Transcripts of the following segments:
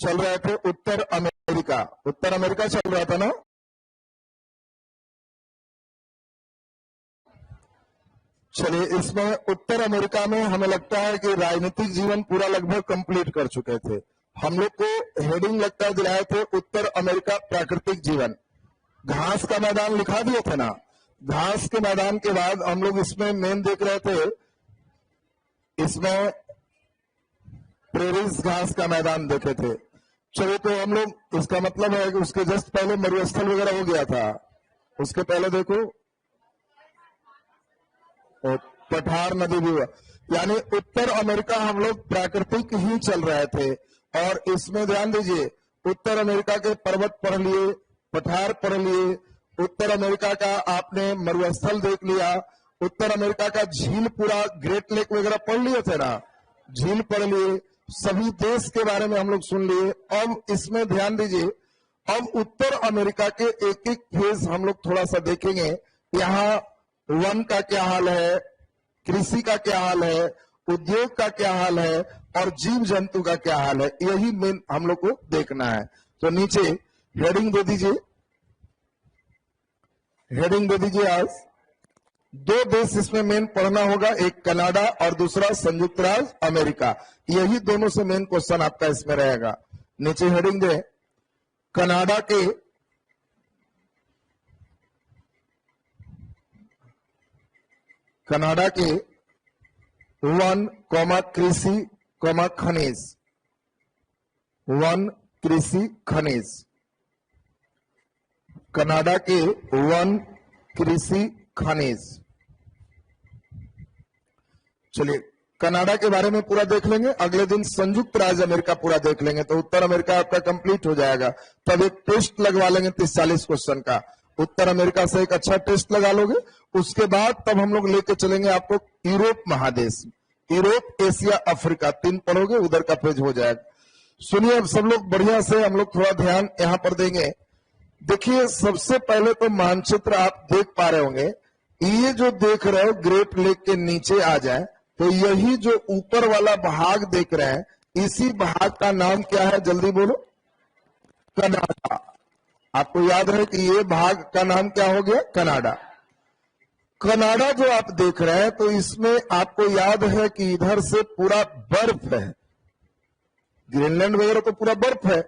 चल रहे थे उत्तर अमेरिका चल रहा था ना। चलिए, इसमें उत्तर अमेरिका में हमें लगता है कि राजनीतिक जीवन पूरा लगभग कंप्लीट कर चुके थे। हम लोग को हेडिंग लगता है दिलाए थे उत्तर अमेरिका प्राकृतिक जीवन। घास का मैदान लिखा दिए थे ना। घास के मैदान के बाद हम लोग इसमें मेन देख रहे थे, इसमें प्रेरीज घास का मैदान देखे थे। चलो, तो हम लोग, इसका मतलब है कि उसके जस्ट पहले मरुस्थल वगैरह हो गया था। उसके पहले देखो पठार नदी भी हुआ, यानी उत्तर अमेरिका हम लोग प्राकृतिक ही चल रहे थे। और इसमें ध्यान दीजिए, उत्तर अमेरिका के पर्वत पढ़ लिए, पठार पढ़ लिए, उत्तर अमेरिका का आपने मरुस्थल देख लिया, उत्तर अमेरिका का झील पूरा ग्रेट लेक वगैरह पढ़ लिए थे ना, झील पढ़ लिए, सभी देश के बारे में हम लोग सुन लिए। अब इसमें ध्यान दीजिए, अब उत्तर अमेरिका के एक एक फेज हम लोग थोड़ा सा देखेंगे। यहाँ वन का क्या हाल है, कृषि का क्या हाल है, उद्योग का क्या हाल है और जीव जंतु का क्या हाल है, यही मेन हम लोग को देखना है। तो नीचे हेडिंग दे दीजिए, हेडिंग दे दीजिए। आज दो देश इसमें मेन पढ़ना होगा, एक कनाडा और दूसरा संयुक्त राज्य अमेरिका। यही दोनों से मेन क्वेश्चन आपका इसमें रहेगा। नीचे हेडिंग दे, कनाडा के वन, कृषि, खनिज, वन, कृषि, खनिज। कनाडा के वन, कृषि, खनिज। चलिए, कनाडा के बारे में पूरा देख लेंगे। अगले दिन संयुक्त राज्य अमेरिका पूरा देख लेंगे, तो उत्तर अमेरिका आपका कंप्लीट हो जाएगा। तब एक टेस्ट लगवा लेंगे 30-40 क्वेश्चन का। उत्तर अमेरिका से एक अच्छा टेस्ट लगा लोगे, उसके बाद तब हम लोग लेके चलेंगे आपको यूरोप महादेश, यूरोप, एशिया, अफ्रीका, 3 पढ़ोगे, उधर का पेज हो जाएगा। सुनिए, अब सब लोग बढ़िया से हम लोग थोड़ा ध्यान यहां पर देंगे। देखिए, सबसे पहले तो मानचित्र आप देख पा रहे होंगे। ये जो देख रहे हो ग्रेट लेक के नीचे आ जाए, तो यही जो ऊपर वाला भाग देख रहे हैं, इसी भाग का नाम क्या है, जल्दी बोलो? कनाडा। आपको याद है कि ये भाग का नाम क्या हो गया? कनाडा। कनाडा जो आप देख रहे हैं, तो इसमें आपको याद है कि इधर से पूरा बर्फ है, ग्रीनलैंड वगैरह तो पूरा बर्फ है,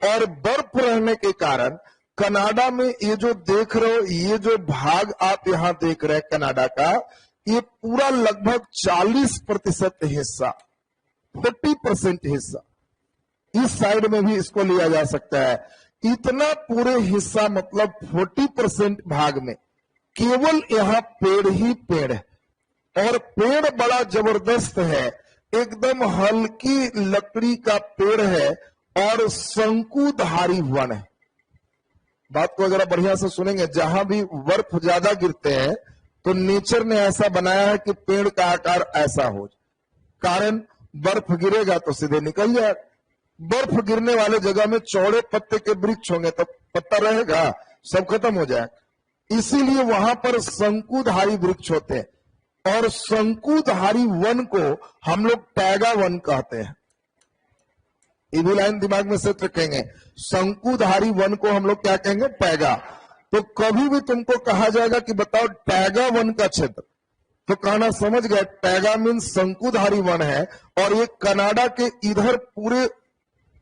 और बर्फ रहने के कारण कनाडा में ये जो देख रहे हो, ये जो भाग आप यहां देख रहे हैं कनाडा का, ये पूरा लगभग 40% हिस्सा, 40% हिस्सा, इस साइड में भी इसको लिया जा सकता है। इतना पूरे हिस्सा, मतलब 40% भाग में केवल यहाँ पेड़ ही पेड़ है, और पेड़ बड़ा जबरदस्त है, एकदम हल्की लकड़ी का पेड़ है और शंकुधारी वन है। बात को अगर बढ़िया से सुनेंगे, जहां भी बर्फ ज्यादा गिरते हैं तो नेचर ने ऐसा बनाया है कि पेड़ का आकार ऐसा हो, कारण बर्फ गिरेगा तो सीधे निकल जाए। बर्फ गिरने वाले जगह में चौड़े पत्ते के वृक्ष होंगे तो पत्ता रहेगा, सब खत्म हो जाए। इसीलिए वहां पर शंकुधारी वृक्ष होते हैं, और शंकुधारी वन को हम लोग टैगा वन कहते हैं। ये भी लाइन दिमाग में सेट रखेंगे, शंकुधारी वन को हम लोग क्या कहेंगे? टैगा। तो कभी भी तुमको कहा जाएगा कि बताओ टैगा वन का क्षेत्र, तो कहना समझ गए, टैगा मीन शंकुधारी वन है, और ये कनाडा के इधर पूरे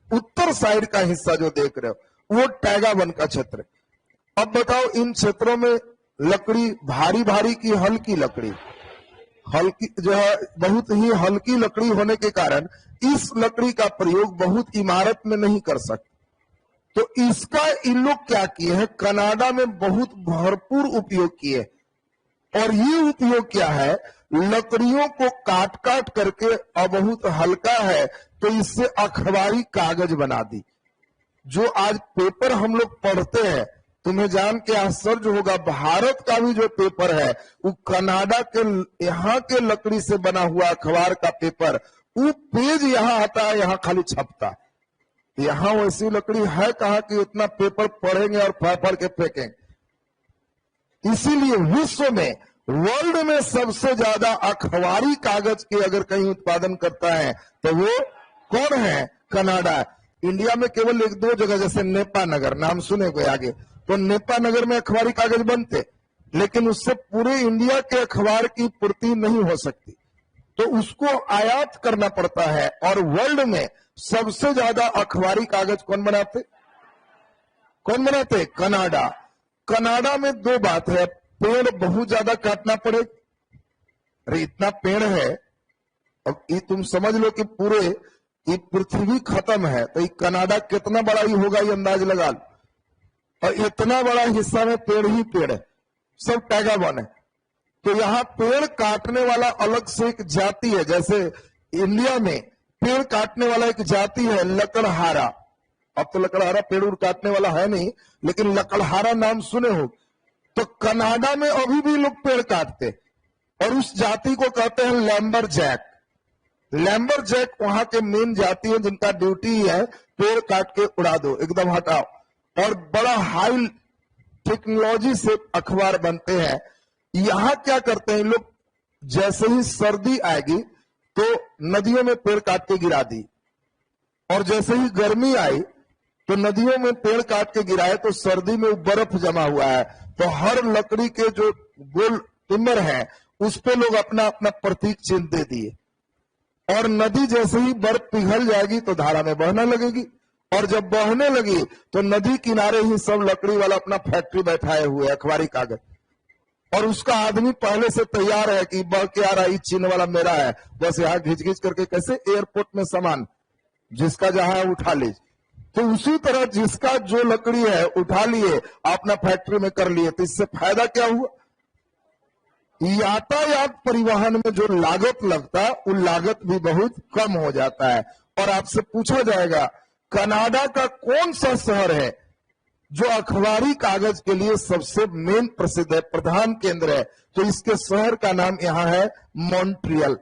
उत्तर साइड का हिस्सा जो देख रहे हो वो टैगा वन का क्षेत्र। अब बताओ, इन क्षेत्रों में लकड़ी भारी भारी की हल्की लकड़ी, हल्की जो है, बहुत ही हल्की लकड़ी होने के कारण इस लकड़ी का प्रयोग बहुत इमारत में नहीं कर सकते। तो इसका इन लोग क्या किए हैं, कनाडा में बहुत भरपूर उपयोग किए। और ये उपयोग क्या है, लकड़ियों को काट काट करके, और बहुत हल्का है तो इससे अखबारी कागज बना दी। जो आज पेपर हम लोग पढ़ते हैं, तुम्हें जान के आश्चर्य होगा, भारत का भी जो पेपर है वो कनाडा के यहाँ के लकड़ी से बना हुआ अखबार का पेपर, वो पेज यहाँ आता है, यहाँ खाली छपता। यहाँ वैसी लकड़ी है कहाँ कि उतना पेपर पढ़ेंगे और फाड़ के फेंकेंगे। इसीलिए विश्व में, वर्ल्ड में सबसे ज्यादा अखबारी कागज के अगर कहीं उत्पादन करता है तो वो कौन है? कनाडा। इंडिया में केवल एक दो जगह, जैसे नेपा नगर, नाम सुने कोई आगे, तो नेपा नगर में अखबारी कागज बनते, लेकिन उससे पूरे इंडिया के अखबार की पूर्ति नहीं हो सकती, तो उसको आयात करना पड़ता है। और वर्ल्ड में सबसे ज्यादा अखबारी कागज कौन बनाते? कनाडा। कनाडा में दो बात है, पेड़ बहुत ज्यादा काटना पड़े, अरे इतना पेड़ है, अब ये तुम समझ लो कि पूरे ये पृथ्वी खत्म है, तो ये कनाडा कितना बड़ा ही होगा ये अंदाज लगा लो, और इतना बड़ा हिस्सा में पेड़ ही पेड़ है, सब टैगा वन है। तो यहाँ पेड़ काटने वाला अलग से एक जाति है, जैसे इंडिया में पेड़ काटने वाला एक जाति है लकड़हारा। अब तो लकड़हारा पेड़ उड़ काटने वाला है नहीं, लेकिन लकड़हारा नाम सुने हो। तो कनाडा में अभी भी लोग पेड़ काटते, और उस जाति को कहते हैं लैम्बरजैक। लैम्बरजैक वहां के मेन जाति है, जिनका ड्यूटी है पेड़ काट के उड़ा दो, एकदम हटाओ, और बड़ा हाई टेक्नोलॉजी से अखबार बनते हैं। यहां क्या करते हैं लोग, जैसे ही सर्दी आएगी तो नदियों में पेड़ काट के गिरा दी, और जैसे ही गर्मी आई तो नदियों में पेड़ काट के गिराए, तो सर्दी में बर्फ जमा हुआ है, तो हर लकड़ी के जो गोल टिम्बर है उस पे लोग अपना अपना प्रतीक चिन्ह दे दिए, और नदी जैसे ही बर्फ पिघल जाएगी तो धारा में बहने लगेगी, और जब बहने लगी तो नदी किनारे ही सब लकड़ी वाला अपना फैक्ट्री बैठाए हुए अखबारी कागज, और उसका आदमी पहले से तैयार है कि बह के आ रहा है, चिन्ह वाला मेरा है, बस यहाँ घिच घिच करके, कैसे एयरपोर्ट में सामान जिसका जहां उठा लीजिए, तो उसी तरह जिसका जो लकड़ी है उठा लिए, अपना फैक्ट्री में कर लिए। तो इससे फायदा क्या हुआ, यातायात परिवहन में जो लागत लगता वो लागत भी बहुत कम हो जाता है। और आपसे पूछा जाएगा कनाडा का कौन सा शहर है जो अखबारी कागज के लिए सबसे मेन प्रसिद्ध है, प्रधान केंद्र है, तो इसके शहर का नाम यहां है मॉन्ट्रियल।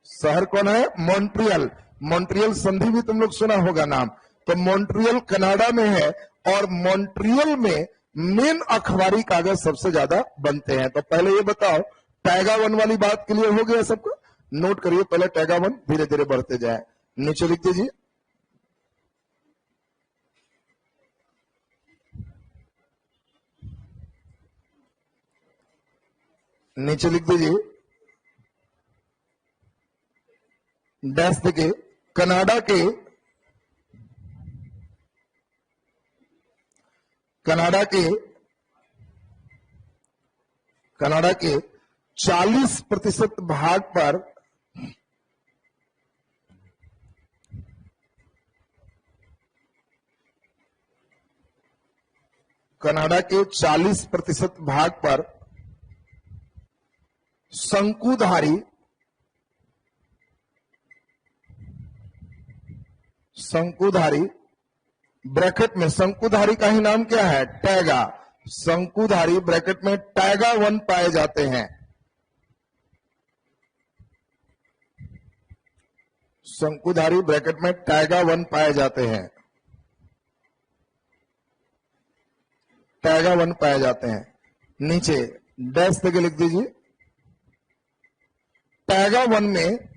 शहर कौन है? मॉन्ट्रियल। मॉन्ट्रियल संधि भी तुम लोग सुना होगा नाम, तो मॉन्ट्रियल कनाडा में है, और मॉन्ट्रियल में मेन अखबारी कागज सबसे ज्यादा बनते हैं। तो पहले ये बताओ, टैगा वन वाली बात क्लियर हो गया सबको? नोट करिए पहले टैगा वन, धीरे धीरे बढ़ते जाए। नीचे लिख दीजिए, नीचे लिख दीजिए, डैश देखिए, कनाडा के 40% भाग पर कनाडा के 40% भाग पर शंकुधारी ब्रैकेट में, शंकुधारी का ही नाम क्या है? टैगा। शंकुधारी ब्रैकेट में टैगा वन पाए जाते हैं। शंकुधारी ब्रैकेट में टैगा वन पाए जाते हैं, टैगा वन पाए जाते हैं। नीचे डैश देके लिख दीजिए, टैगा वन में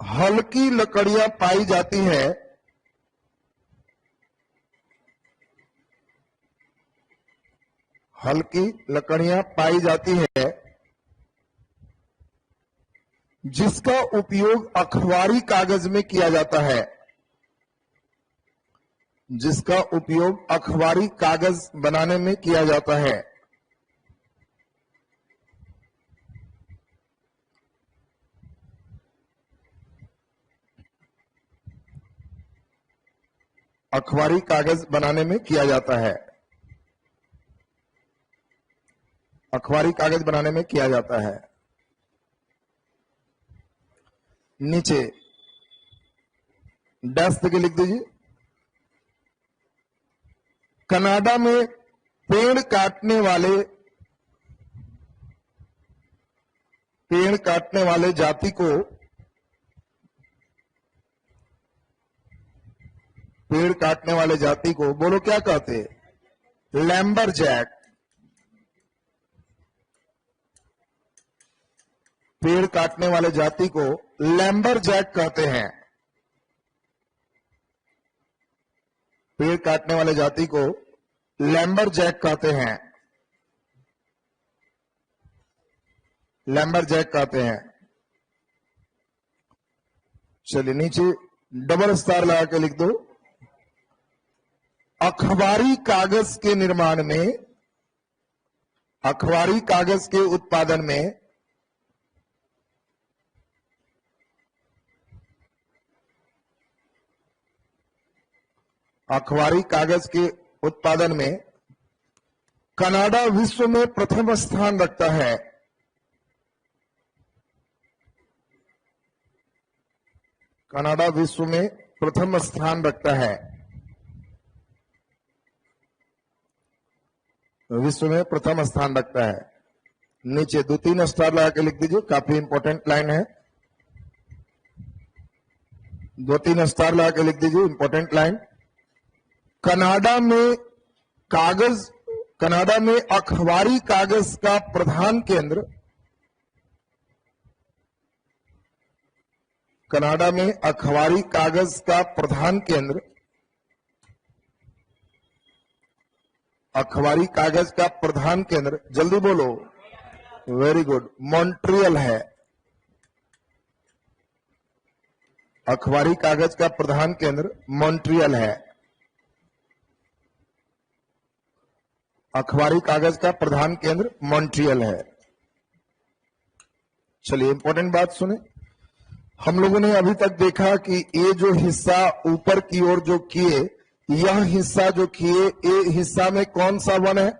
हल्की लकड़ियां पाई जाती हैं, हल्की लकड़ियां पाई जाती है, जिसका उपयोग अखबारी कागज में किया जाता है, जिसका उपयोग अखबारी कागज बनाने में किया जाता है। अखबारी कागज बनाने में किया जाता है, अखबारी कागज बनाने में किया जाता है। नीचे डैश देके लिख दीजिए, कनाडा में पेड़ काटने वाले जाति को, पेड़ काटने वाले जाति को बोलो क्या कहते? लैम्बरजैक। पेड़ काटने वाले जाति को लैम्बरजैक कहते हैं। पेड़ काटने वाले जाति को लैम्बरजैक कहते हैं। लैम्बरजैक कहते हैं। चलिए नीचे डबल स्टार लगा के लिख दो। अखबारी कागज के निर्माण में, अखबारी कागज के उत्पादन में अखबारी कागज के उत्पादन में कनाडा विश्व में प्रथम स्थान रखता है। कनाडा विश्व में प्रथम स्थान रखता है। विश्व में प्रथम स्थान रखता है। नीचे 2-3 स्टार लगा के लिख दीजिए, काफी इंपॉर्टेंट लाइन है। 2-3 स्टार लगा के लिख दीजिए, इंपॉर्टेंट लाइन। कनाडा में कागज, कनाडा में अखबारी कागज का प्रधान केंद्र, कनाडा में अखबारी कागज का प्रधान केंद्र, अखबारी कागज का प्रधान केंद्र, जल्दी बोलो, वेरी गुड, मॉन्ट्रियल है। अखबारी कागज का प्रधान केंद्र मॉन्ट्रियल है। अखबारी कागज का प्रधान केंद्र मॉन्ट्रियल है। चलिए इंपॉर्टेंट बात सुने। हम लोगों ने अभी तक देखा कि ये जो हिस्सा ऊपर की ओर जो किए, यह हिस्सा जो किए, ये हिस्सा में कौन सा वन है?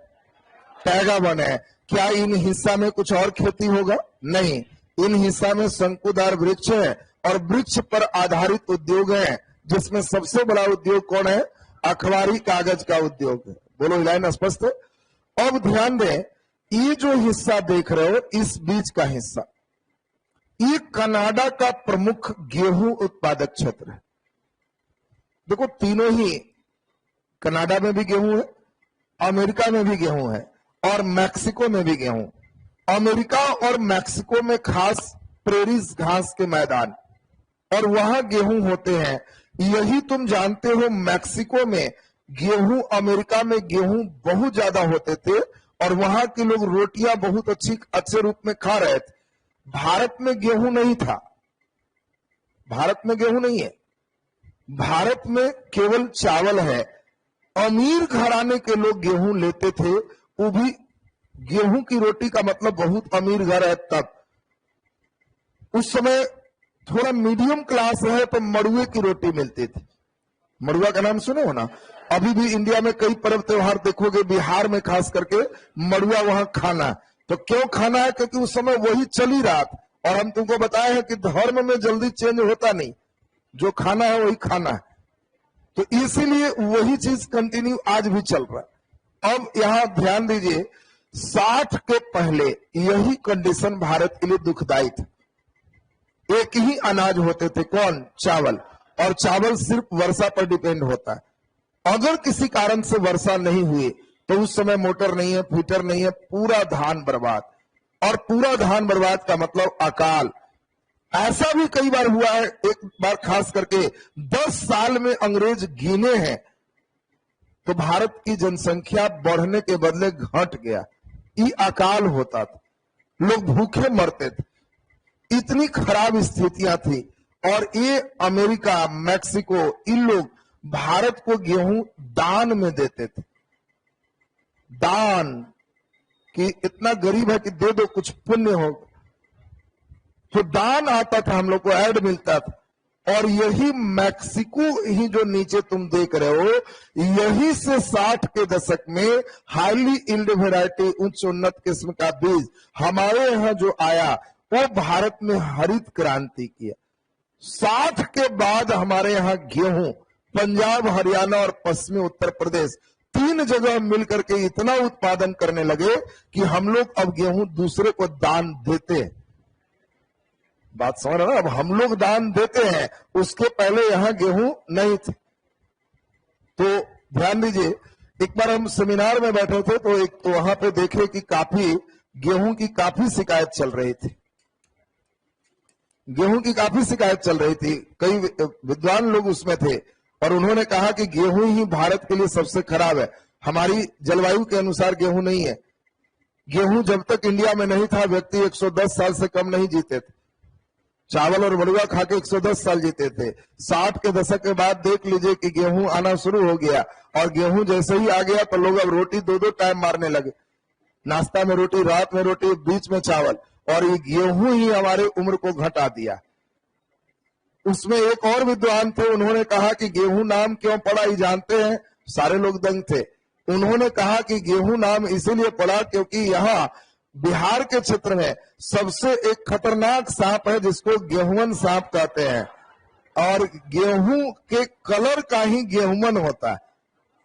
टैगा वन है। क्या इन हिस्सा में कुछ और खेती होगा? नहीं, इन हिस्सा में शंकुधार वृक्ष है और वृक्ष पर आधारित उद्योग है, जिसमें सबसे बड़ा उद्योग कौन है? अखबारी कागज का उद्योग है। बोलो, लाइन स्पष्ट है? अब ध्यान दें, ये जो हिस्सा देख रहे हो, इस बीच का हिस्सा, ये कनाडा का प्रमुख गेहूं उत्पादक क्षेत्र है। देखो, तीनों ही, कनाडा में भी गेहूं है, अमेरिका में भी गेहूं है और मैक्सिको में भी गेहूं। अमेरिका और मैक्सिको में खास प्रेरीज घास के मैदान और वहां गेहूं होते हैं। यही तुम जानते हो, मैक्सिको में गेहूं, अमेरिका में गेहूं बहुत ज्यादा होते थे और वहां के लोग रोटियां बहुत अच्छे रूप में खा रहे थे। भारत में गेहूं नहीं था। भारत में गेहूं नहीं है। भारत में केवल चावल है। अमीर घराने के लोग गेहूं लेते थे, वो भी गेहूं की रोटी का मतलब बहुत अमीर घर है। तब उस समय थोड़ा मीडियम क्लास है तो मड़ुए की रोटी मिलती थी। मड़ुआ का नाम सुने हो ना? अभी भी इंडिया में कई पर्व त्योहार देखोगे, बिहार में खास करके मड़ुआ वहां खाना। तो क्यों खाना है? क्योंकि उस समय वही चली रहा था। और हम तुमको बताए हैं कि धर्म में जल्दी चेंज होता नहीं, जो खाना है वही खाना है। तो इसीलिए वही चीज कंटिन्यू आज भी चल रहा है। अब यहां ध्यान दीजिए, 60 के पहले यही कंडीशन भारत के लिए दुखदायी थी। एक ही अनाज होते थे, कौन? चावल। और चावल सिर्फ वर्षा पर डिपेंड होता है। अगर किसी कारण से वर्षा नहीं हुई तो उस समय मोटर नहीं है, फीटर नहीं है, पूरा धान बर्बाद। और पूरा धान बर्बाद का मतलब अकाल। ऐसा भी कई बार हुआ है, एक बार खास करके 10 साल में अंग्रेज गिने हैं तो भारत की जनसंख्या बढ़ने के बदले घट गया। ये अकाल होता था, लोग भूखे मरते थे, इतनी खराब स्थितियां थी। और ये अमेरिका, मैक्सिको, इन लोग भारत को गेहूं दान में देते थे। दान कि इतना गरीब है कि दे दो, कुछ पुण्य हो। तो दान आता था, हम लोग को ऐड मिलता था। और यही मैक्सिको ही जो नीचे तुम देख रहे हो, यही से 60 के दशक में हाईली इल्ड वेराइटी, उच्च उन्नत किस्म का बीज हमारे यहाँ जो आया, वो भारत में हरित क्रांति किया। 60 के बाद हमारे यहाँ गेहूं पंजाब, हरियाणा और पश्चिमी उत्तर प्रदेश 3 जगह मिलकर के इतना उत्पादन करने लगे कि हम लोग अब गेहूं दूसरे को दान देते हैं। बात समझ रहे ना? अब हम लोग दान देते हैं, उसके पहले यहां गेहूं नहीं थे। तो ध्यान दीजिए, एक बार हम सेमिनार में बैठे थे तो वहां पे देखे कि काफी गेहूं की काफी शिकायत चल रही थी। गेहूं की काफी शिकायत चल रही थी, कई विद्वान लोग उसमें थे और उन्होंने कहा कि गेहूं ही भारत के लिए सबसे खराब है। हमारी जलवायु के अनुसार गेहूं नहीं है। गेहूं जब तक इंडिया में नहीं था व्यक्ति 110 साल से कम नहीं जीते थे। चावल और बड़ुआ खा के 110 साल जीते थे। 60 के दशक के बाद देख लीजिए कि गेहूं आना शुरू हो गया और गेहूं जैसे ही आ गया तो लोग अब रोटी 2-2 टाइम मारने लगे। नाश्ता में रोटी, रात में रोटी, बीच में चावल, और ये गेहूं ही हमारे उम्र को घटा दिया। उसमें एक और विद्वान थे, उन्होंने कहा कि गेहूं नाम क्यों पड़ा ये जानते हैं? सारे लोग दंग थे। उन्होंने कहा कि गेहूं नाम इसीलिए पड़ा क्योंकि यहाँ बिहार के क्षेत्र में सबसे एक खतरनाक सांप है जिसको गेहूंवन सांप कहते हैं, और गेहूं के कलर का ही गेहूंवन होता है,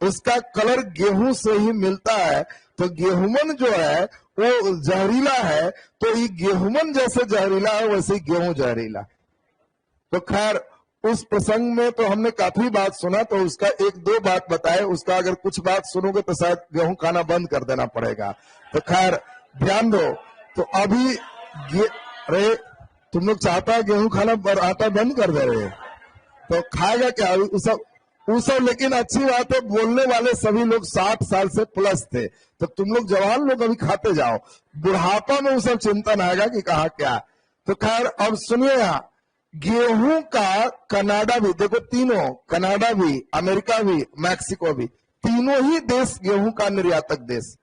उसका कलर गेहूं से ही मिलता है। तो गेहूंवन जो है वो जहरीला है, तो ये गेहूंवन जैसे जहरीला है वैसे ही गेहूं जहरीला। तो खैर उस प्रसंग में तो हमने काफी बात सुना, तो उसका 1-2 बात बताए, उसका अगर कुछ बात सुनोगे तो शायद गेहूं खाना बंद कर देना पड़ेगा। तो खैर ध्यान दो। तो अभी अरे तुम लोग चाहता है गेहूं खाना पर आटा बंद कर दे रहे, तो खाएगा क्या वो सब। लेकिन अच्छी बात है, बोलने वाले सभी लोग 60 साल से प्लस थे, तो तुम लोग जवान लोग अभी खाते जाओ, बुढ़ापा में वो सब चिंतन आएगा कि कहा क्या। तो खैर अब सुनिए, यहाँ गेहूं का कनाडा भी, देखो तीनों, कनाडा भी, अमेरिका भी, मैक्सिको भी, तीनों ही देश गेहूं का निर्यातक देश,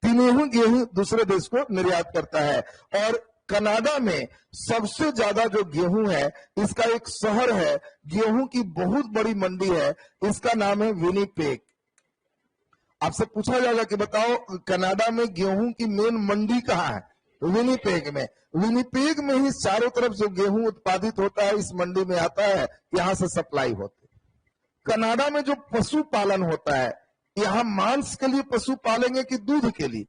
तीनों ही गेहूं दूसरे देश को निर्यात करता है। और कनाडा में सबसे ज्यादा जो गेहूं है, इसका एक शहर है, गेहूं की बहुत बड़ी मंडी है, इसका नाम है विनिपेग। आपसे पूछा जाएगा कि बताओ कनाडा में गेहूं की मेन मंडी कहाँ है? विनिपेग में। विनिपेग में ही चारों तरफ जो गेहूं उत्पादित होता है इस मंडी में आता है, यहां से सप्लाई होती है। कनाडा में जो पशु पालन होता है, यहां मांस के लिए पशु पालेंगे कि दूध के लिए?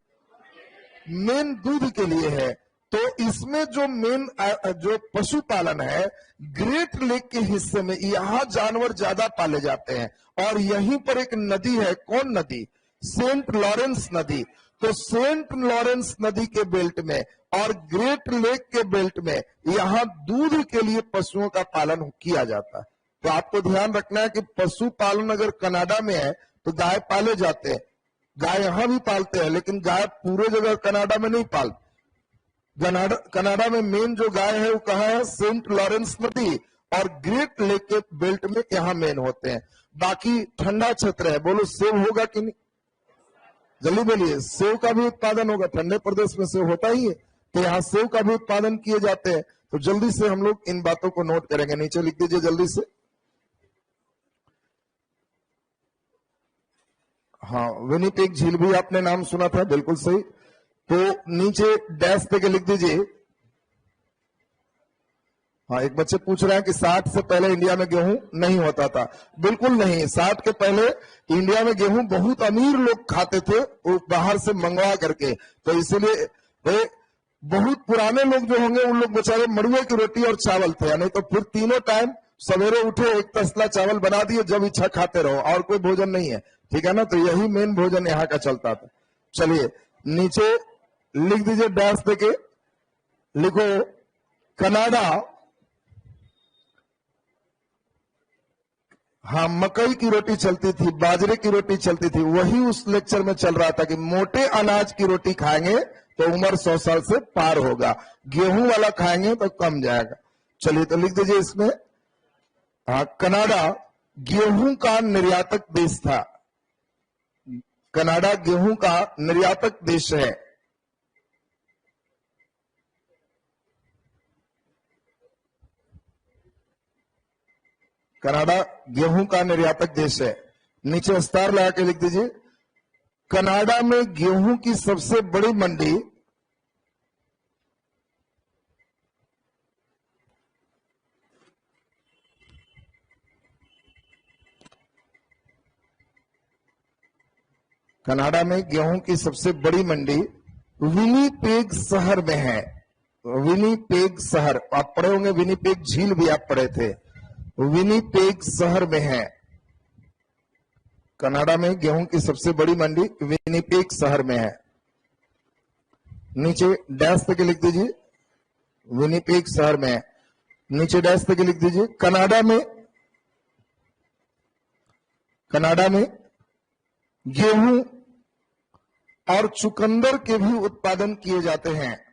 मेन दूध के लिए है। तो इसमें जो मेन जो पशुपालन है, ग्रेट लेक के हिस्से में यहां जानवर ज्यादा पाले जाते हैं, और यहीं पर एक नदी है, कौन नदी? सेंट लॉरेंस नदी। तो सेंट लॉरेंस नदी के बेल्ट में और ग्रेट लेक के बेल्ट में यहां दूध के लिए पशुओं का पालन किया जाता है। तो आपको ध्यान रखना है कि पशु पालन अगर कनाडा में है तो गाय पाले जाते हैं, गाय यहां भी पालते हैं, लेकिन गाय पूरे जगह कनाडा में नहीं पालते। कनाडा में मेन जो गाय है वो कहाँ है? सेंट लॉरेंस नदी और ग्रेट लेक के बेल्ट में यहां मेन होते हैं। बाकी ठंडा क्षेत्र है, बोलो सेब होगा कि नहीं? जल्दी बोलिए। सेब का भी उत्पादन होगा, ठंडे प्रदेश में सेब होता ही है, तो यहाँ सेब का भी उत्पादन किए जाते हैं। तो जल्दी से हम लोग इन बातों को नोट करेंगे, नीचे लिख दीजिए जल्दी से। हाँ, विनिपेग झील भी आपने नाम सुना था, बिल्कुल सही। तो नीचे डैश देके लिख दीजिए। हाँ, एक बच्चे पूछ रहे हैं कि 60 से पहले इंडिया में गेहूं नहीं होता था। बिल्कुल नहीं, 60 के पहले इंडिया में गेहूं बहुत अमीर लोग खाते थे, वो बाहर से मंगवा करके। तो इसीलिए बहुत पुराने लोग जो होंगे उन लोग बेचारे मड़ुए की रोटी और चावल थे, नहीं तो फिर तीनों टाइम सवेरे उठे एक तसला चावल बना दिए, जब इच्छा खाते रहो, और कोई भोजन नहीं है, ठीक है ना। तो यही मेन भोजन यहाँ का चलता था। चलिए नीचे लिख दीजिए, डैश देके लिखो कनाडा। हाँ, मकई की रोटी चलती थी, बाजरे की रोटी चलती थी, वही उस लेक्चर में चल रहा था कि मोटे अनाज की रोटी खाएंगे तो उम्र 100 साल से पार होगा, गेहूं वाला खाएंगे तो कम जाएगा। चलिए तो लिख दीजिए इसमें। हाँ, कनाडा गेहूं का निर्यातक देश था, कनाडा गेहूं का निर्यातक देश है। कनाडा गेहूं का निर्यातक देश है। नीचे विस्तार लगा के लिख दीजिए, कनाडा में गेहूं की सबसे बड़ी मंडी कनाडा में गेहूं की सबसे बड़ी मंडी विनिपेग शहर में है। विनिपेग शहर आप पढ़े होंगे, विनिपेग झील भी आप पढ़े थे, विनिपेग शहर में है। कनाडा में गेहूं की सबसे बड़ी मंडी विनिपेग शहर में है। नीचे डैश तक लिख दीजिए, विनिपेग शहर में है। नीचे डैश पे लिख दीजिए। कनाडा में गेहूं और चुकंदर के भी उत्पादन किए जाते हैं।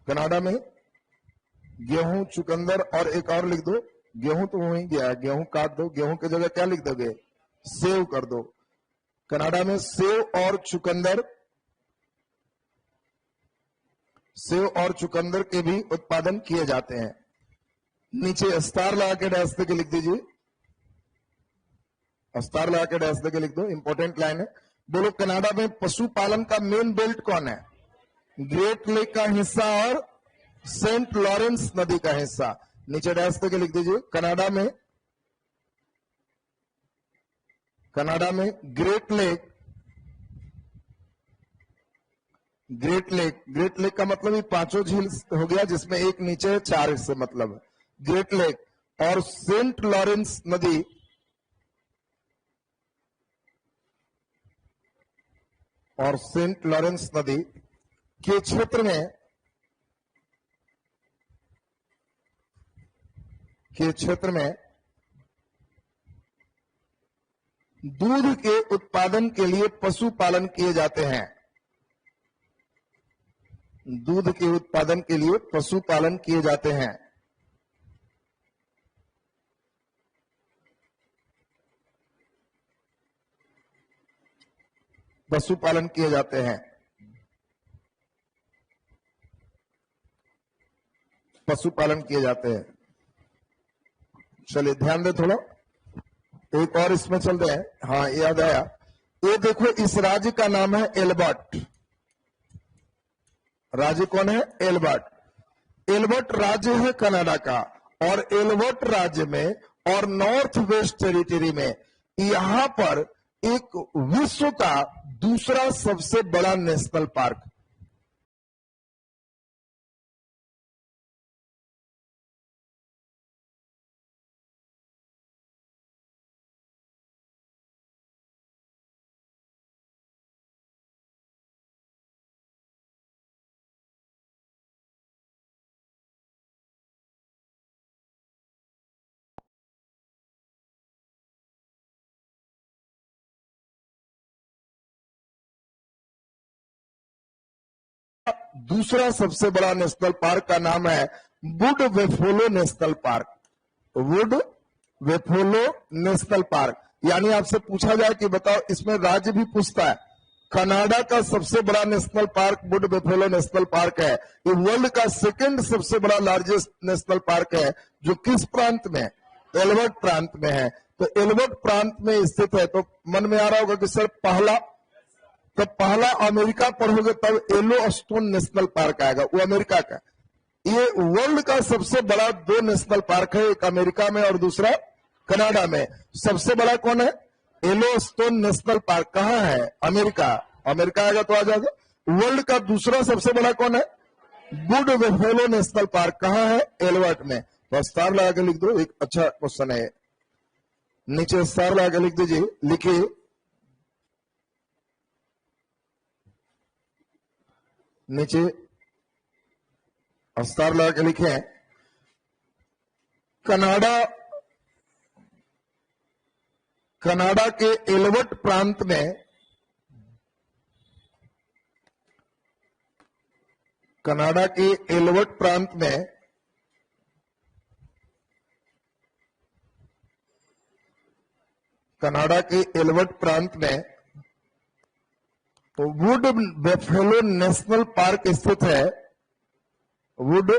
कनाडा में गेहूं, चुकंदर और एक और लिख दो। गेहूं तो वहीं गया, गेहूं काट दो, गेहूं की जगह क्या लिख दोगे? सेव कर दो। कनाडा में सेव और चुकंदर के भी उत्पादन किए जाते हैं। नीचे स्टार लगा के डैश के लिख दीजिए। स्टार लगा के डैश के लिख दो, इंपॉर्टेंट लाइन है। बोलो, कनाडा में पशुपालन का मेन बेल्ट कौन है? ग्रेट लेक का हिस्सा और सेंट लॉरेंस नदी का हिस्सा। नीचे डैश के लिख दीजिए। कनाडा में ग्रेट लेक का मतलब ये पांचों झील हो गया, जिसमें एक नीचे 4 हिस्से, मतलब ग्रेट लेक और सेंट लॉरेंस नदी के क्षेत्र में दूध के उत्पादन के लिए पशुपालन किए जाते हैं। दूध के उत्पादन के लिए पशुपालन किए जाते हैं। पशुपालन किए जाते हैं। पशुपालन किए जाते हैं। चलिए ध्यान दे थोड़ा, एक और इसमें चलते हैं। हाँ, याद आया। ये देखो, इस राज्य का नाम है एल्बर्ट। राज्य कौन है? एल्बर्ट। एल्बर्ट राज्य है कनाडा का, और एल्बर्ट राज्य में और नॉर्थ वेस्ट टेरिटरी में यहां पर एक विश्व का दूसरा सबसे बड़ा नेशनल पार्क। दूसरा सबसे बड़ा नेशनल पार्क का नाम है Wood Buffalo National park. Wood Buffalo National Park. यानी आपसे पूछा जाए कि बताओ, इसमें राज्य भी पूछता है। कनाडा का सबसे बड़ा national park Wood Buffalo National Park है। ये वर्ल्ड का सेकंड सबसे बड़ा लार्जेस्ट नेशनल पार्क है, जो किस प्रांत में? एल्बर्ट प्रांत में है। तो एल्बर्ट प्रांत में स्थित है। तो मन में आ रहा होगा कि सर पहला अमेरिका पढ़ोगे तब येलो स्टोन नेशनल पार्क आएगा, वो अमेरिका का। ये वर्ल्ड का सबसे बड़ा 2 नेशनल पार्क है, एक अमेरिका में और दूसरा कनाडा में। सबसे बड़ा कौन है? Yellow stone national park. कहां है? अमेरिका। अमेरिका आएगा तो आ जाएगा। वर्ल्ड का दूसरा सबसे बड़ा कौन है? Wood buffalo national park. कहां है? एल्बर्ट में। तो स्टार लगा के लिख दो, एक अच्छा क्वेश्चन है। नीचे स्टार लगा के लिख दीजिए। लिखिए, नीचे स्टार लगा के लिखे हैं। कनाडा के एल्बर्ट प्रांत में कनाडा के एल्बर्ट प्रांत में वुड वेफेलो नेशनल पार्क स्थित है। वुड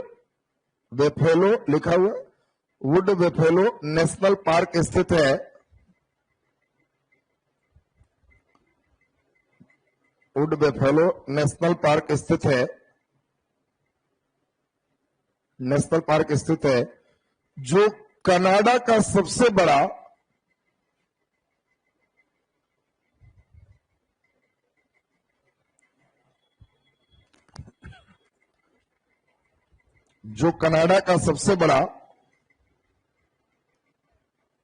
वेफेलो लिखा हुआ, वुड वेफेलो नेशनल पार्क स्थित है। वुड वेफेलो नेशनल पार्क स्थित है। नेशनल पार्क स्थित है, जो कनाडा का सबसे बड़ा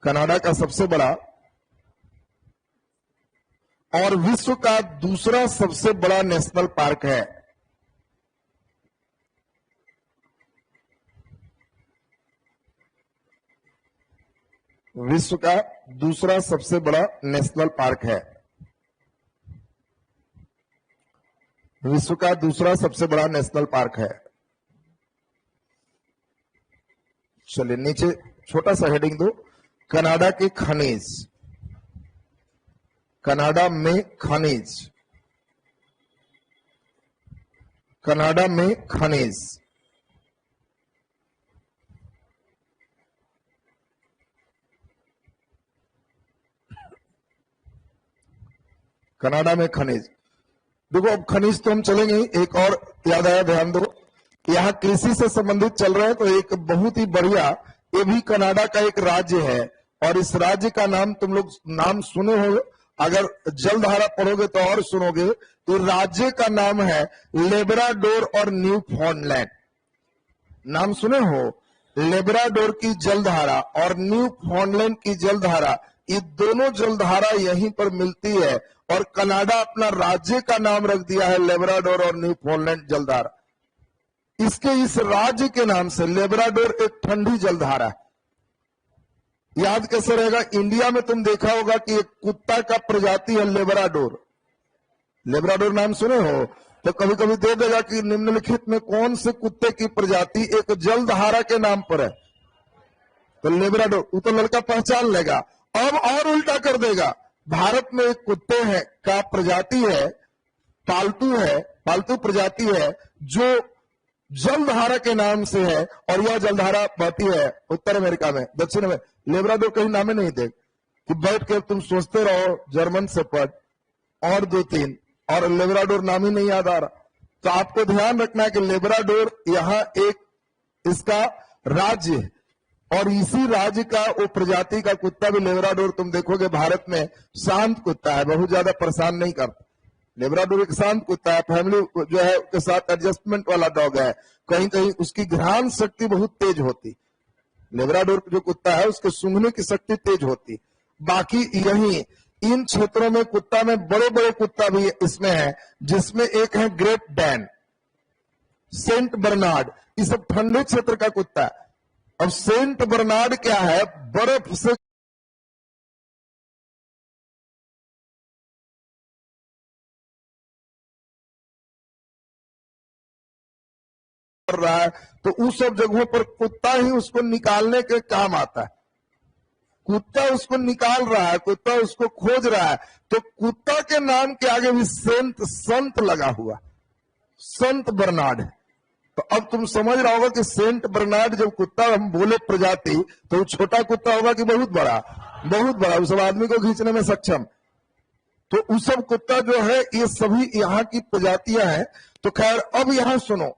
कनाडा का सबसे बड़ा और विश्व का दूसरा सबसे बड़ा नेशनल पार्क है। विश्व का दूसरा सबसे बड़ा नेशनल पार्क है। विश्व का दूसरा सबसे बड़ा नेशनल पार्क है। चलिए नीचे छोटा सा हेडिंग दो, कनाडा के खनिज, कनाडा में खनिज, कनाडा में खनिज। कनाडा में खनिज। देखो अब खनिज तो हम चलेंगे, एक और याद आया, ध्यान दो, यहाँ कृषि से संबंधित चल रहे हैं तो एक बहुत ही बढ़िया, ये भी कनाडा का एक राज्य है और इस राज्य का नाम तुम लोग नाम सुने हो, अगर जलधारा पढ़ोगे तो और सुनोगे। तो राज्य का नाम है लेब्राडोर और न्यू फाउंडलैंड। नाम सुने हो, लेब्राडोर की जलधारा और न्यू फाउंडलैंड की जलधारा, ये दोनों जलधारा यहीं पर मिलती है और कनाडा अपना राज्य का नाम रख दिया है लेब्राडोर और न्यू फाउंडलैंड जलधारा। इसके इस राज्य के नाम से लेब्राडोर एक ठंडी जलधारा है। याद कैसे रहेगा, इंडिया में तुम देखा होगा कि एक कुत्ता का प्रजाति है लेब्राडोर। लेब्राडोर नाम सुने हो तो कभी कभी दे देगा कि निम्नलिखित में कौन से कुत्ते की प्रजाति एक जलधारा के नाम पर है, तो लेब्राडोर, वो तो लड़का पहचान लेगा। अब और उल्टा कर देगा, भारत में एक कुत्ते हैं का प्रजाति है, पालतू प्रजाति है जो जलधारा के नाम से है और यह जलधारा बहती है उत्तर अमेरिका में, दक्षिण में। लेब्राडोर कहीं नामे नहीं दे कि बैठ के तुम सोचते रहो जर्मन शेपर्ड और 2-3 और लेब्राडोर नाम ही नहीं याद आ रहा। तो आपको ध्यान रखना है कि लेब्राडोर यहाँ एक इसका राज्य है और इसी राज्य का वो प्रजाति का कुत्ता भी लेब्राडोर तुम देखोगे भारत में शांत कुत्ता है, बहुत ज्यादा परेशान नहीं करता। लेब्राडोर एक शांत कुत्ता है, फैमिली जो है उसके साथ एडजस्टमेंट वाला डॉग है, कहीं कहीं उसकी घ्राण शक्ति बहुत तेज होती। लेब्राडोर जो कुत्ता है उसके सूंघने की शक्ति तेज होती। बाकी यही इन क्षेत्रों में कुत्ता में बड़े बड़े कुत्ता भी इसमें है, जिसमें एक है ग्रेट डैन, सेंट बर्नार्ड, ये सब ठंडे क्षेत्र का कुत्ता है। अब सेंट बर्नार्ड क्या है, बर्फ से कर रहा है तो उस सब जगहों पर कुत्ता ही उसको निकालने के काम आता है। कुत्ता उसको निकाल रहा है, कुत्ता उसको खोज रहा है, तो कुत्ता के नाम के आगे भी संत लगा हुआ, संत बर्नार्ड है। तो अब तुम समझ रहा होगा कि सेंट बर्नार्ड जब कुत्ता हम बोले प्रजाति तो छोटा कुत्ता होगा कि बहुत बड़ा, बहुत बड़ा, उस सब आदमी को खींचने में सक्षम। तो उस सब कुत्ता जो है ये सभी यहाँ की प्रजातियां हैं। तो खैर अब यहां सुनो,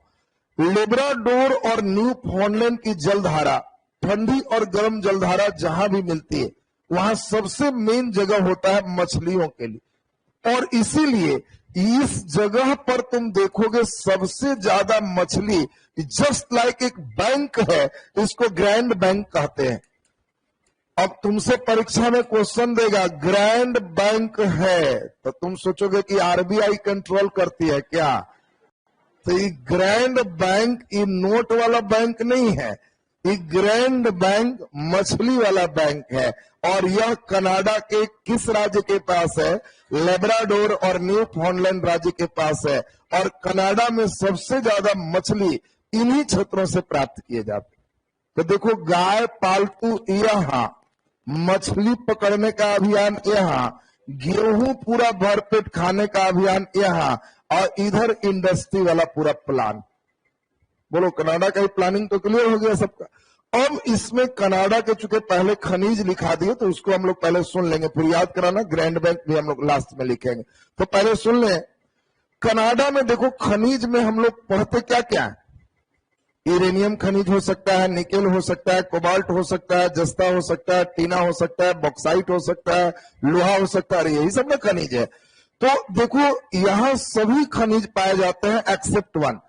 लेब्राडोर और न्यू फाउंडलैंड की जलधारा, ठंडी और गर्म जलधारा जहां भी मिलती है वहां सबसे मेन जगह होता है मछलियों के लिए, और इसीलिए इस जगह पर तुम देखोगे सबसे ज्यादा मछली, जस्ट लाइक एक बैंक है, इसको ग्रैंड बैंक कहते हैं। अब तुमसे परीक्षा में क्वेश्चन देगा ग्रैंड बैंक है तो तुम सोचोगे कि आरबीआई कंट्रोल करती है क्या, तो ये ग्रैंड बैंक ये नोट वाला बैंक नहीं है, ये ग्रैंड बैंक मछली वाला बैंक है। और यह कनाडा के किस राज्य के पास है, लेब्राडोर और न्यू फाउंडलैंड राज्य के पास है। और कनाडा में सबसे ज्यादा मछली इन्हीं क्षेत्रों से प्राप्त किए जाते। तो देखो, गाय पालतू यहाँ, मछली पकड़ने का अभियान यहाँ, गेहूं पूरा भरपेट खाने का अभियान यहाँ, और इधर इंडस्ट्री वाला पूरा प्लान। बोलो कनाडा का ही प्लानिंग तो क्लियर हो गया सबका। अब इसमें कनाडा के चूंकि पहले खनिज लिखा दिए तो उसको हम लोग पहले सुन लेंगे, फिर याद कराना, ग्रैंड बैंक भी हम लोग लास्ट में लिखेंगे। तो पहले सुन लें, कनाडा में देखो खनिज में हम लोग पढ़ते क्या क्या है। यूरेनियम खनिज हो सकता है, निकेल हो सकता है, कोबाल्ट हो सकता है, जस्ता हो सकता है, टीना हो सकता है, बॉक्साइट हो सकता है, लोहा हो सकता है, यही सब ना खनिज है। तो देखो यहां सभी खनिज पाए जाते हैं एक्सेप्ट वन।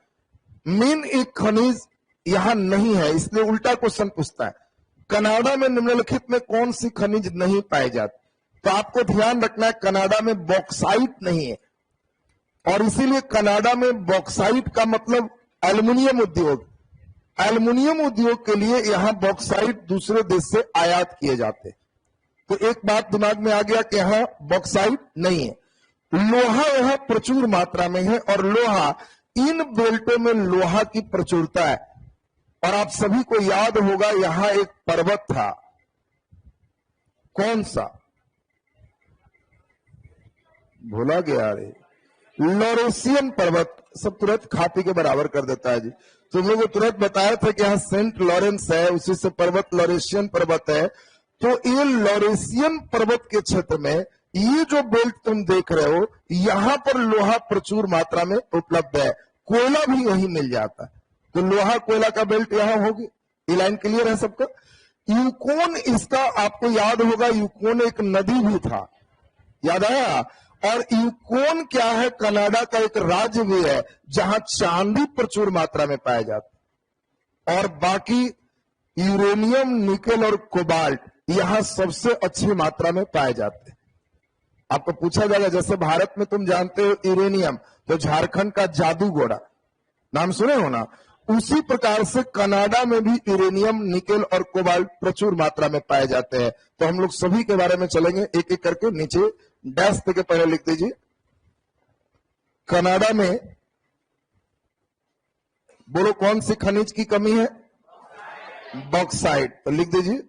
मेन एक खनिज यहां नहीं है, इसलिए उल्टा क्वेश्चन पूछता है कनाडा में निम्नलिखित में कौन सी खनिज नहीं पाई जाती? तो आपको ध्यान रखना है कनाडा में बॉक्साइट नहीं है, और इसीलिए कनाडा में बॉक्साइट का मतलब एल्युमिनियम उद्योग। एल्युमिनियम उद्योग के लिए यहां बॉक्साइट दूसरे देश से आयात किए जाते। तो एक बात दिमाग में आ गया कि यहां बॉक्साइट नहीं है। लोहा यहां प्रचुर मात्रा में है, और लोहा, इन बेल्टों में लोहा की प्रचुरता है। और आप सभी को याद होगा यहां एक पर्वत था, कौन सा? भूला गया रे, लॉरेशियन पर्वत। सब तुरंत खापी के बराबर कर देता है जी। तुम लोग को तुरंत बताया था कि यहाँ सेंट लॉरेंस है, उसी से पर्वत लॉरेशियन पर्वत है। तो ये लॉरेशियन पर्वत के क्षेत्र में ये जो बेल्ट तुम देख रहे हो, यहां पर लोहा प्रचुर मात्रा में उपलब्ध है। कोयला भी यही मिल जाता है, तो लोहा कोयला का बेल्ट यहां होगी। ये लाइन क्लियर है सबका? यूकोन, इसका आपको याद होगा, यूकोन एक नदी भी था, याद आया? और यूकोन क्या है? कनाडा का एक राज्य भी है जहां चांदी प्रचुर मात्रा में पाया जाता है, और बाकी यूरेनियम, निकेल और कोबाल्ट यहां सबसे अच्छी मात्रा में पाए जाते हैं। आपको पूछा जाएगा, जैसे भारत में तुम जानते हो यूरेनियम, तो झारखंड का जादूगोड़ा नाम सुने हो ना, उसी प्रकार से कनाडा में भी यूरेनियम, निकेल और कोबाल्ट प्रचुर मात्रा में पाए जाते हैं। तो हम लोग सभी के बारे में चलेंगे एक एक करके। नीचे डैश के पहले लिख दीजिए, कनाडा में बोलो कौन सी खनिज की कमी है? बॉक्साइट। तो लिख दीजिए,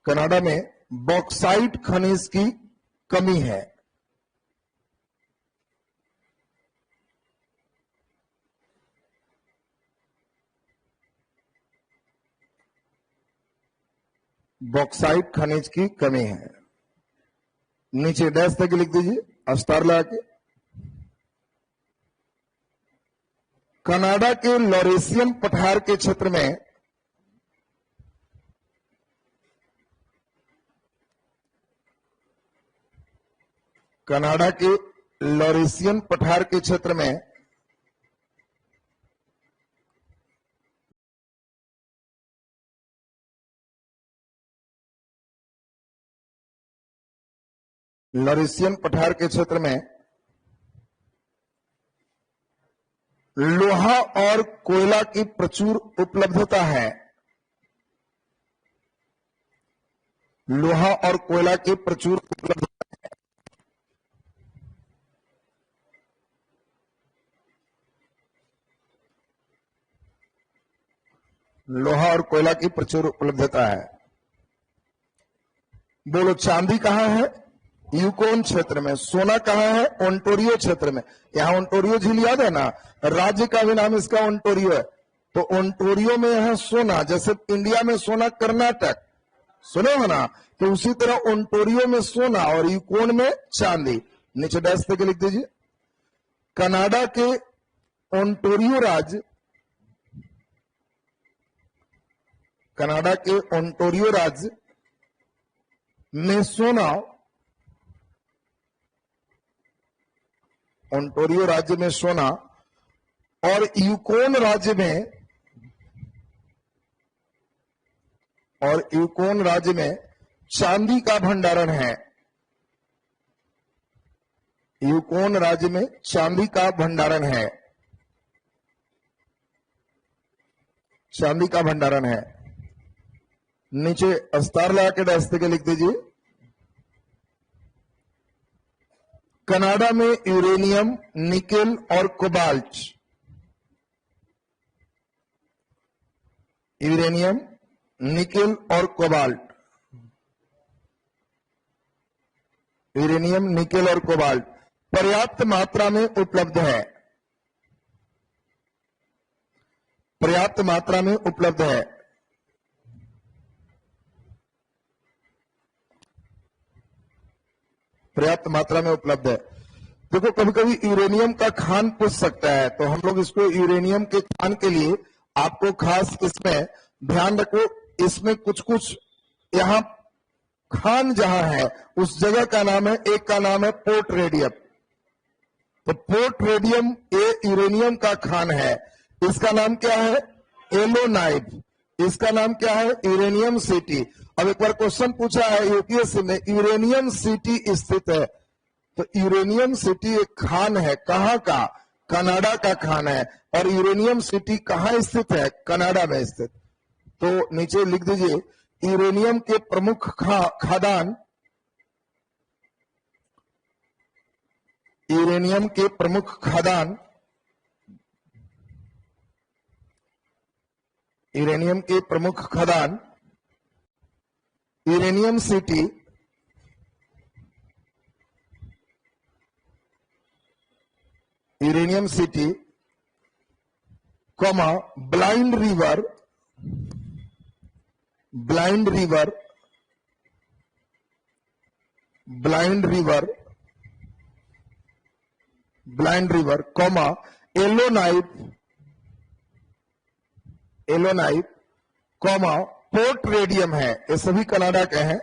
कनाडा में बॉक्साइट खनिज की कमी है। बॉक्साइट खनिज की कमी है। नीचे डैश तक लिख दीजिए स्टार लगा के। कनाडा के लॉरेशियन पठार के क्षेत्र में कनाडा के लॉरेशियन पठार के क्षेत्र में लॉरेशियन पठार के क्षेत्र में लोहा और कोयला की प्रचुर उपलब्धता है। लोहा और कोयला की प्रचुर उपलब्धता है। लोहा और कोयला की प्रचुर उपलब्धता है। बोलो चांदी कहां है? यूकोन क्षेत्र में। सोना कहां है? ओंटारियो क्षेत्र में। यहां ओंटारियो झील याद है ना, राज्य का भी नाम इसका ओंटारियो है। तो ओंटारियो में यहां सोना, जैसे इंडिया में सोना कर्नाटक, सुने हो ना, तो उसी तरह ओंटारियो में सोना और यूकोन में चांदी। नीचे डैश पे लिख दीजिए, कनाडा के ओंटारियो राज्य, कनाडा के ओंटारियो राज्य में सोना, ओंटारियो राज्य में सोना, और यूकोन राज्य में, और यूकोन राज्य में चांदी का भंडारण है। यूकोन राज्य में चांदी का भंडारण है। चांदी का भंडारण है। नीचे स्टार लगा के डैश के लिख दीजिए, कनाडा में यूरेनियम, निकेल और कोबाल्ट, यूरेनियम, निकेल और कोबाल्ट, यूरेनियम, निकेल और कोबाल्ट पर्याप्त मात्रा में उपलब्ध है। पर्याप्त मात्रा में उपलब्ध है। पर्याप्त मात्रा में उपलब्ध है। देखो, कभी कभी यूरेनियम का खान पूछ सकता है, तो हम लोग इसको यूरेनियम के खान के लिए आपको खास इसमें ध्यान रखो, इसमें कुछ कुछ यहां खान जहां है उस जगह का नाम है, एक का नाम है पोर्ट रेडियम। तो पोर्ट रेडियम ये यूरेनियम का खान है। इसका नाम क्या है? येलोनाइफ। इसका नाम क्या है? Uranium city. अब एक बार क्वेश्चन पूछा है यूपीएससी में, यूरेनियम सिटी स्थित है, तो यूरेनियम सिटी एक खान है, कहां का? कनाडा का खान है। और यूरेनियम सिटी कहां स्थित है? कनाडा में स्थित। तो नीचे लिख दीजिए यूरेनियम के प्रमुख खादान, यूरेनियम के प्रमुख खादान, यूरेनियम के प्रमुख खदान Uranium City, Uranium City, comma Blind River, Blind River, Blind River, Blind River, comma Yellowknife, Yellowknife, comma Port Radium है। ये सभी कनाडा के हैं।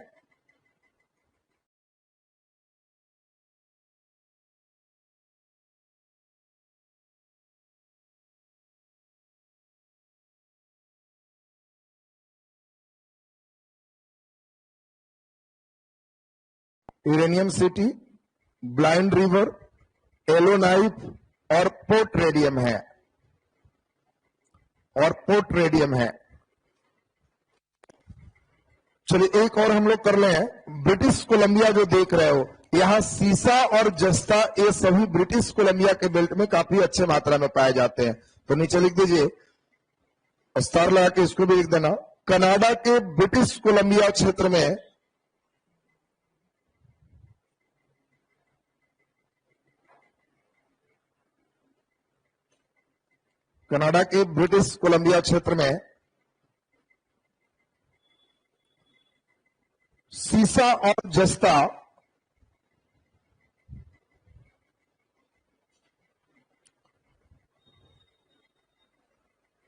Uranium City, Blind River, Yellowknife और पोर्ट रेडियम है, और पोर्ट रेडियम है। चलिए एक और हम लोग कर ले हैं। ब्रिटिश कोलंबिया जो देख रहे हो, यहां सीसा और जस्ता, ये सभी ब्रिटिश कोलंबिया के बेल्ट में काफी अच्छे मात्रा में पाए जाते हैं। तो नीचे लिख दीजिए, स्टार लगा के इसको भी लिख देना, कनाडा के ब्रिटिश कोलंबिया क्षेत्र में कनाडा के ब्रिटिश कोलंबिया क्षेत्र में सीसा और जस्ता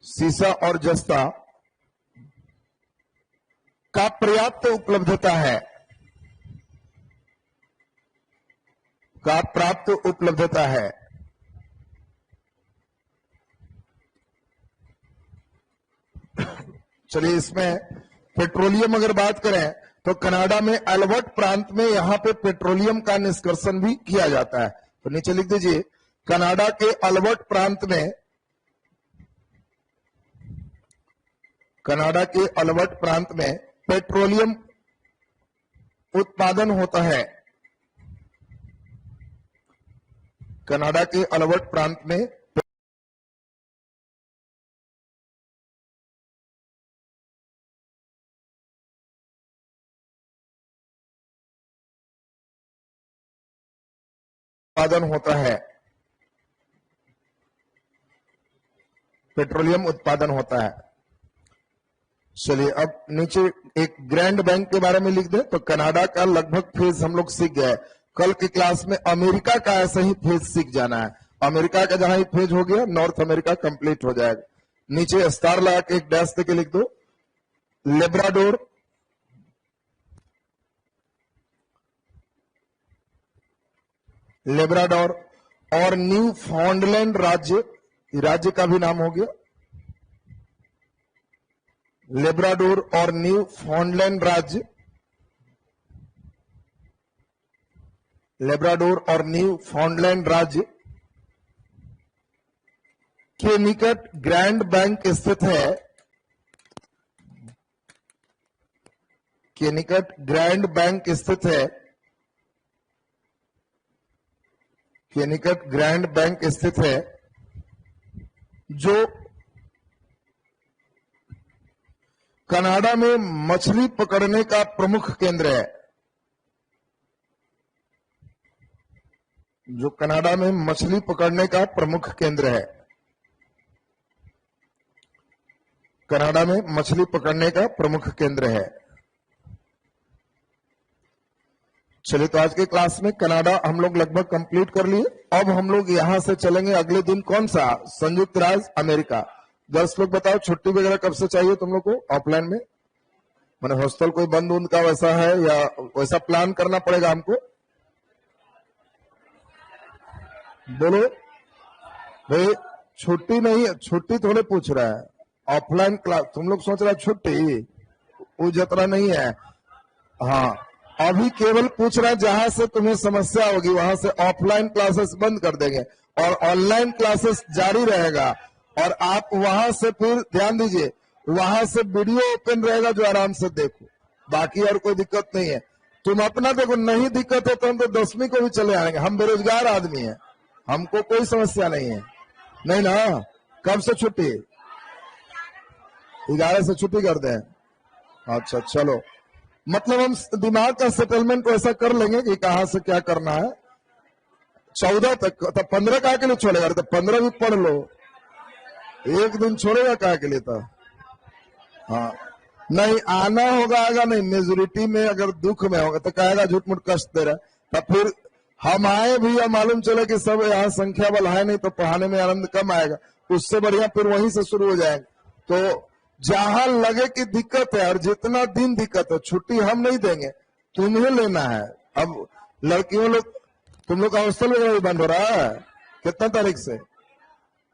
सीसा और जस्ता का पर्याप्त उपलब्धता है, का प्राप्त उपलब्धता है। चलिए इसमें पेट्रोलियम अगर बात करें तो कनाडा में एल्बर्ट प्रांत में यहां पे पेट्रोलियम का निष्कर्षण भी किया जाता है। तो नीचे लिख दीजिए, कनाडा के एल्बर्ट प्रांत में, कनाडा के एल्बर्ट प्रांत में पेट्रोलियम उत्पादन होता है। कनाडा के एल्बर्ट प्रांत में उत्पादन होता है, पेट्रोलियम उत्पादन होता है। चलिए अब नीचे एक ग्रैंड बैंक के बारे में लिख दे। तो कनाडा का लगभग फेज हम लोग सीख गए। कल की क्लास में अमेरिका का ऐसा ही फेज सीख जाना है। अमेरिका का जहां ही फेज हो गया, नॉर्थ अमेरिका कंप्लीट हो जाएगा। नीचे स्टार लगा के एक डैश देके लिख दो, लेब्राडोर, लेब्राडोर और न्यू फाउंडलैंड राज्य, राज्य का भी नाम हो गया लेब्राडोर और न्यू फाउंडलैंड राज्य, लेब्राडोर और न्यू फाउंडलैंड राज्य के निकट ग्रैंड बैंक स्थित है, के निकट ग्रैंड बैंक स्थित है, के निकट ग्रैंड बैंक स्थित है, जो कनाडा में मछली पकड़ने का प्रमुख केंद्र है, जो कनाडा में मछली पकड़ने का प्रमुख केंद्र है, कनाडा में मछली पकड़ने का प्रमुख केंद्र है। चलिए तो आज के क्लास में कनाडा हम लोग लगभग कंप्लीट कर लिए। अब हम लोग यहां से चलेंगे अगले दिन, कौन सा? संयुक्त राज्य अमेरिका। 10 लोग बताओ छुट्टी वगैरह कब से चाहिए तुम लोग को ऑफलाइन में? मैंने हॉस्टल कोई बंद उंद का वैसा है या वैसा प्लान करना पड़ेगा हमको? बोलो भाई, छुट्टी नहीं है, छुट्टी थोड़े पूछ रहा है। ऑफलाइन क्लास तुम लोग सोच रहे छुट्टी, वो जतरा नहीं है। हाँ, अभी केवल पूछ रहा है जहां से तुम्हें समस्या होगी वहां से ऑफलाइन क्लासेस बंद कर देंगे और ऑनलाइन क्लासेस जारी रहेगा। और आप वहां से फिर ध्यान दीजिए, वहां से वीडियो ओपन रहेगा जो आराम से देखो, बाकी और कोई दिक्कत नहीं है। तुम अपना देखो, नहीं दिक्कत है तो हम तो 10वीं को भी चले आएंगे, हम बेरोजगार आदमी हैं, हमको कोई समस्या नहीं है। नहीं ना, कब से छुट्टी? 11 से छुट्टी कर दें? अच्छा चलो, मतलब हम दिमाग का सेटलमेंट को ऐसा कर लेंगे कि कहां से क्या करना है। 14 तक, तो 15 का के लिए छोड़ेगा? तो 15 भी पढ़ लो, एक दिन छोड़ेगा क्या के लिए? तो हाँ, नहीं आना होगा, आगा नहीं, मेजोरिटी में अगर दुख में होगा तो कहेगा झूठ मूठ कष्ट दे रहा है, तो फिर हम आए भी या मालूम चले कि सब यहाँ संख्या बल है नहीं तो पढ़ाने में आनंद कम आएगा, उससे बढ़िया फिर वहीं से शुरू हो जाएगा। तो जहां लगे कि दिक्कत है और जितना दिन दिक्कत है, छुट्टी हम नहीं देंगे, तुम्हें लेना है। अब लड़कियों लोग, तुम लोग का हॉस्टल वगैरह भी बंद हो रहा है, कितना तारीख से?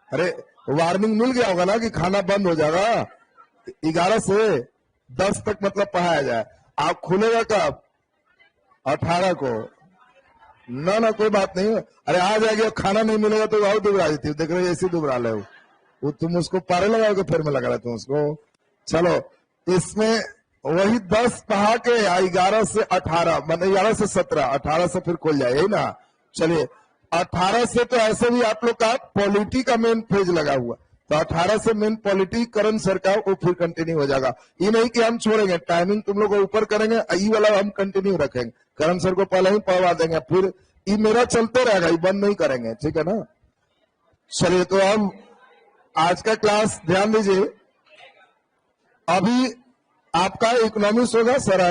अरे वार्निंग मिल गया होगा ना कि खाना बंद हो जाएगा 11 से 10 तक, मतलब पढ़ाया जाए। आप खुलेगा कब? 18 को। ना ना कोई बात नहीं, अरे आ जाएगी, खाना नहीं मिलेगा तो और दुबरा देती हूँ, देख रहे ऐसी दुबरा ले वो तुम उसको पारे लगाओगे फिर में लगा रहे तुम उसको। चलो, इसमें वही 10 पढ़ा के 11 से 18, मतलब 11 से 17, 18 से फिर खुल जाए, यही ना। चलिए 18 से तो ऐसे भी आप लोग का पॉलिटी का मेन फेज लगा हुआ, तो 18 से मेन पॉलिटी करण सरकार को फिर कंटिन्यू हो जाएगा। ये नहीं कि हम छोड़ेंगे, टाइमिंग तुम लोग ऊपर करेंगे, ई वाला हम कंटिन्यू रखेंगे, करण सर को पहले ही पढ़वा देंगे, फिर ये मेरा चलते रहेगा, ये बंद नहीं करेंगे, ठीक है ना। चलिए, तो हम आज का क्लास ध्यान दीजिए, अभी आपका इकोनॉमिक्स होगा सर।